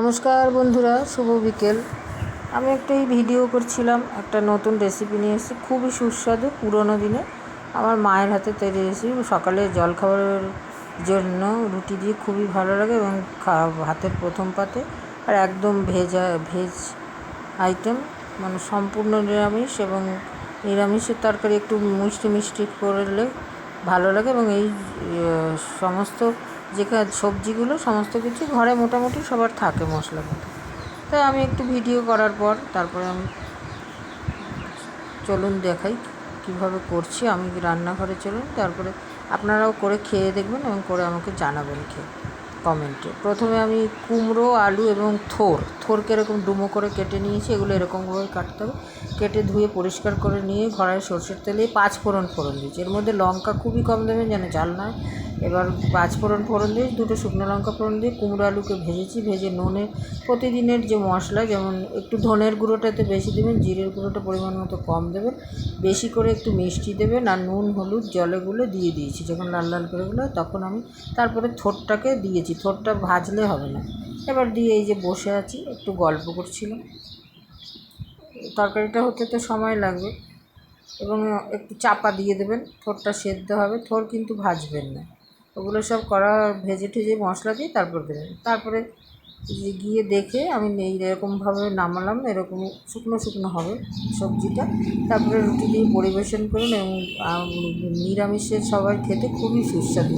নমস্কার বন্ধুরা, শুভ বিকেল। আমি একটা ভিডিও করছিলাম, একটা নতুন রেসিপি নিয়ে এসেছি, খুবই সুস্বাদু। পুরোনো দিনে আমার মায়ের হাতে তৈরি রেসিপি, সকালে জলখাবারের জন্য রুটি দিয়ে খুবই ভালো লাগে এবং ভাতের প্রথম পাতে। আর একদম ভেজ আইটেম, মানে সম্পূর্ণ নিরামিষ, এবং নিরামিষের তরকারি একটু মিষ্টি মিষ্টি করলে ভালো লাগে। এবং এই সমস্ত সবজিগুলো সমস্ত কিছু ঘরে মোটামুটি সবার থাকে মশলা মতো। তাই আমি একটু ভিডিও করার পর তারপরে আমি চলুন দেখাই কিভাবে করছি। আমি রান্নাঘরে চলুন, তারপরে আপনারাও করে খেয়ে দেখবেন এবং করে আমাকে জানাবেন খেয়ে কমেন্টে। প্রথমে আমি কুমড়ো, আলু এবং থোরকে এরকম ডুমো করে কেটে নিয়েছি। এগুলো এরকমভাবে কাটতে হবে। কেটে ধুয়ে পরিষ্কার করে নিয়ে ঘরে সরষের তেলে 5 ফোড়ন দিয়েছি। এর মধ্যে লঙ্কা খুবই কম দেবেন যেন ঝাল নয়। এবার 5 ফোড়ন দিয়ে 2টো শুকনো লঙ্কা ফোড়ন দিয়ে কুমড়ো আলুকে ভেজেছি। ভেজে নুনে প্রতিদিনের যে মশলা, যেমন একটু ধনের গুঁড়োটাতে বেশি দেবেন, জিরের গুঁড়োটা পরিমাণ মতো কম দেবেন, বেশি করে একটু মিষ্টি দেবেন, আর নুন হলুদ জলে গুলে দিয়ে দিয়েছি। যখন লাল লাল করে গুলো তখন আমি তারপরে থোরটাকে দিয়েছি। থোরটা ভাজলে হবে না। এবার দিয়ে এই যে বসে আছি, একটু গল্প করছিলাম। তরকারিটা হতে তো সময় লাগবে, এবং একটু চাপা দিয়ে দেবেন। থোরটা সেদ্ধ হবে, থোর কিন্তু ভাজবেন না। ওগুলো সব ভেজে ঠেজে মশলা দিয়ে তারপর দেবেন। তারপরে গিয়ে দেখে আমি এরকমভাবে নামালাম, এরকম শুকনো শুকনো হবে সবজিটা। তারপরে রুটি দিয়ে পরিবেশন করুন, এবং নিরামিষের সবাই খেতে খুবই সুস্বাদু।